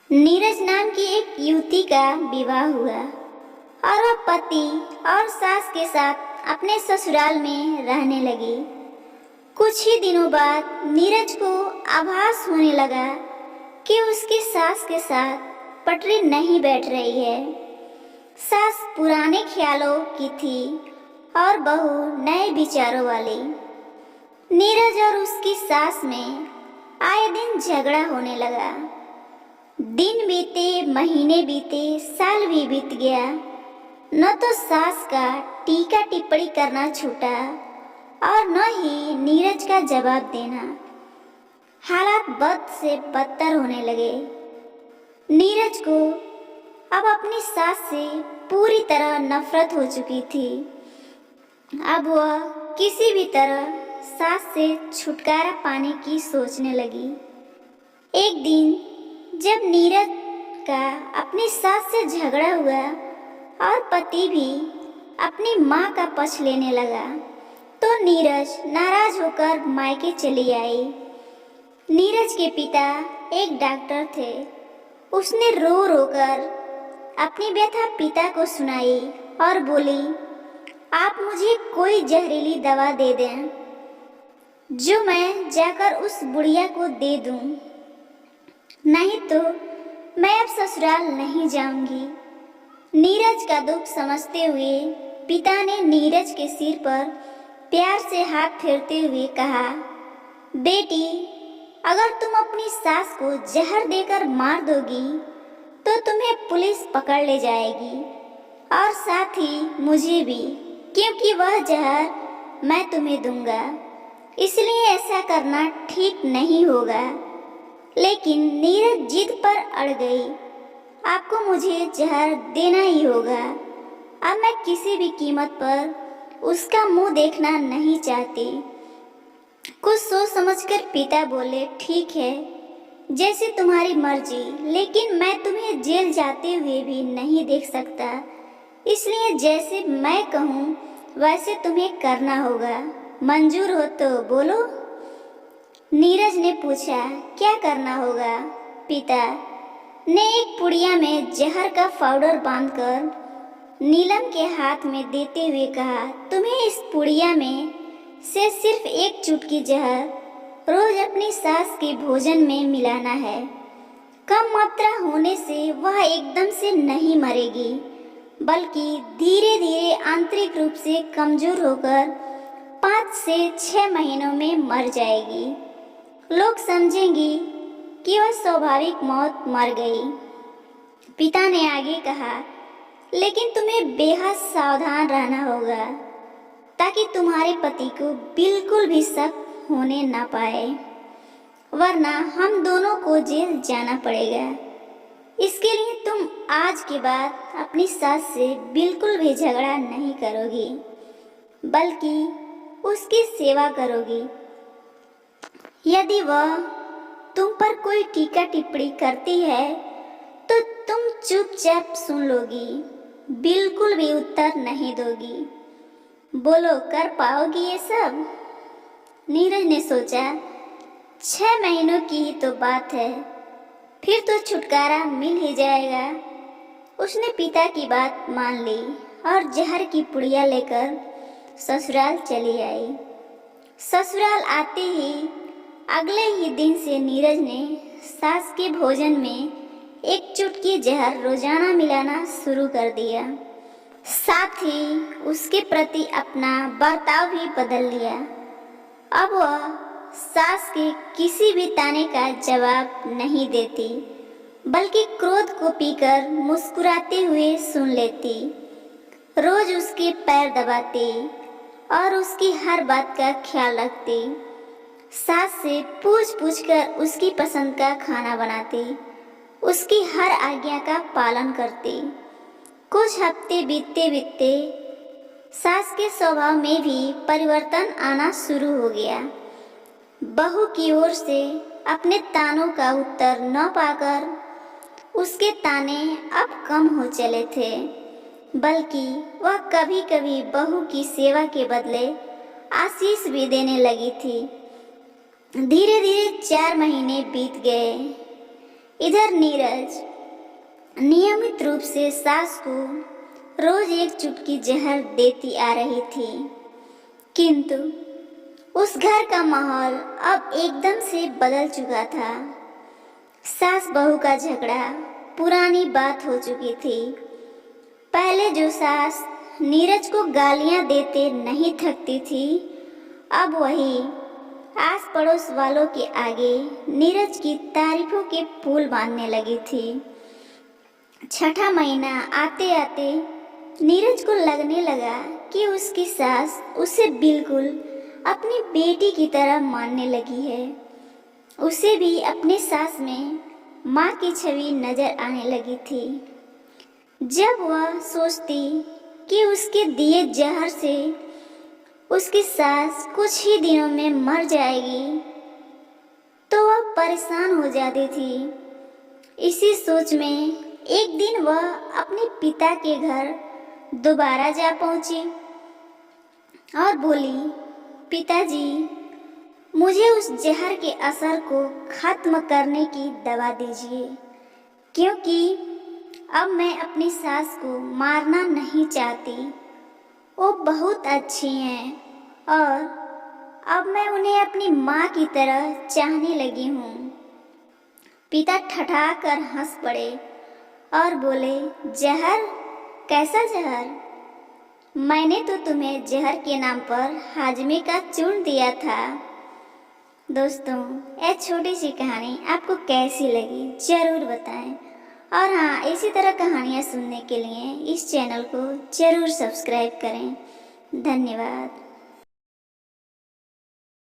नीरज नाम की एक युवती का विवाह हुआ और वह पति और सास के साथ अपने ससुराल में रहने लगी। कुछ ही दिनों बाद नीरज को आभास होने लगा कि उसकी सास के साथ पटरी नहीं बैठ रही है। सास पुराने ख्यालों की थी और बहू नए विचारों वाली। नीरज और उसकी सास में आए दिन झगड़ा होने लगा। दिन बीते, महीने बीते, साल भी बीत गया, न तो सास का टीका टिप्पणी करना छूटा और न ही नीरज का जवाब देना। हालात बद से बदतर होने लगे। नीरज को अब अपनी सास से पूरी तरह नफरत हो चुकी थी। अब वह किसी भी तरह सास से छुटकारा पाने की सोचने लगी। एक दिन जब नीरज का अपनी सास से झगड़ा हुआ और पति भी अपनी माँ का पक्ष लेने लगा, तो नीरज नाराज होकर मायके चली आई। नीरज के पिता एक डॉक्टर थे। उसने रो रो कर अपनी व्यथा पिता को सुनाई और बोली, आप मुझे कोई जहरीली दवा दे दें जो मैं जाकर उस बुढ़िया को दे दूं, नहीं तो मैं अब ससुराल नहीं जाऊंगी। नीरज का दुख समझते हुए पिता ने नीरज के सिर पर प्यार से हाथ फेरते हुए कहा, बेटी, अगर तुम अपनी सास को जहर देकर मार दोगी तो तुम्हें पुलिस पकड़ ले जाएगी और साथ ही मुझे भी, क्योंकि वह जहर मैं तुम्हें दूंगा। इसलिए ऐसा करना ठीक नहीं होगा। लेकिन नीरज जिद पर अड़ गई। आपको मुझे जहर देना ही होगा। अब मैं किसी भी कीमत पर उसका मुंह देखना नहीं चाहती। कुछ सोच समझकर पिता बोले, ठीक है, जैसे तुम्हारी मर्जी, लेकिन मैं तुम्हें जेल जाते हुए भी नहीं देख सकता। इसलिए जैसे मैं कहूँ वैसे तुम्हें करना होगा। मंजूर हो तो बोलो। नीरज ने पूछा, क्या करना होगा? पिता ने एक पुड़िया में जहर का पाउडर बांधकर नीलम के हाथ में देते हुए कहा, तुम्हें इस पुड़िया में से सिर्फ एक चुटकी जहर रोज अपनी सास के भोजन में मिलाना है। कम मात्रा होने से वह एकदम से नहीं मरेगी, बल्कि धीरे धीरे आंतरिक रूप से कमजोर होकर 5 से 6 महीनों में मर जाएगी। लोग समझेंगे कि वह स्वाभाविक मौत मर गई। पिता ने आगे कहा, लेकिन तुम्हें बेहद सावधान रहना होगा ताकि तुम्हारे पति को बिल्कुल भी शक होने ना पाए, वरना हम दोनों को जेल जाना पड़ेगा। इसके लिए तुम आज के बाद अपनी सास से बिल्कुल भी झगड़ा नहीं करोगी, बल्कि उसकी सेवा करोगी। यदि वह तुम पर कोई टीका टिप्पणी करती है तो तुम चुपचाप सुन लोगी, बिल्कुल भी उत्तर नहीं दोगी। बोलो, कर पाओगी ये सब? नीरज ने सोचा, 6 महीनों की ही तो बात है, फिर तो छुटकारा मिल ही जाएगा। उसने पिता की बात मान ली और जहर की पुड़िया लेकर ससुराल चली आई। ससुराल आते ही अगले ही दिन से नीरज ने सास के भोजन में एक चुटकी जहर रोजाना मिलाना शुरू कर दिया। साथ ही उसके प्रति अपना बर्ताव भी बदल लिया। अब वह सास के किसी भी ताने का जवाब नहीं देती, बल्कि क्रोध को पीकर मुस्कुराते हुए सुन लेती। रोज उसके पैर दबाती और उसकी हर बात का ख्याल रखती। सास से पूछ पूछ कर उसकी पसंद का खाना बनाती, उसकी हर आज्ञा का पालन करती। कुछ हफ्ते बीतते बीतते सास के स्वभाव में भी परिवर्तन आना शुरू हो गया। बहू की ओर से अपने तानों का उत्तर न पाकर उसके ताने अब कम हो चले थे, बल्कि वह कभी कभी बहू की सेवा के बदले आशीष भी देने लगी थी। धीरे धीरे 4 महीने बीत गए। इधर नीरज नियमित रूप से सास को रोज एक चुटकी जहर देती आ रही थी, किंतु उस घर का माहौल अब एकदम से बदल चुका था। सास बहू का झगड़ा पुरानी बात हो चुकी थी। पहले जो सास नीरज को गालियां देते नहीं थकती थी, अब वही आस पड़ोस वालों के आगे नीरज की तारीफों के पुल बांधने लगी थी। छठा महीना आते आते नीरज को लगने लगा कि उसकी सास उसे बिल्कुल अपनी बेटी की तरह मानने लगी है। उसे भी अपनी सास में माँ की छवि नजर आने लगी थी। जब वह सोचती कि उसके दिए जहर से उसकी सास कुछ ही दिनों में मर जाएगी, तो वह परेशान हो जाती थी। इसी सोच में एक दिन वह अपने पिता के घर दोबारा जा पहुंची और बोली, पिताजी, मुझे उस जहर के असर को खत्म करने की दवा दीजिए, क्योंकि अब मैं अपनी सास को मारना नहीं चाहती। वो बहुत अच्छी हैं और अब मैं उन्हें अपनी माँ की तरह चाहने लगी हूँ। पिता ठठाकर हंस पड़े और बोले, जहर? कैसा जहर? मैंने तो तुम्हें जहर के नाम पर हाजमे का चूर्ण दिया था। दोस्तों, यह छोटी सी कहानी आपको कैसी लगी जरूर बताएं। और हाँ, इसी तरह कहानियाँ सुनने के लिए इस चैनल को जरूर सब्सक्राइब करें। धन्यवाद।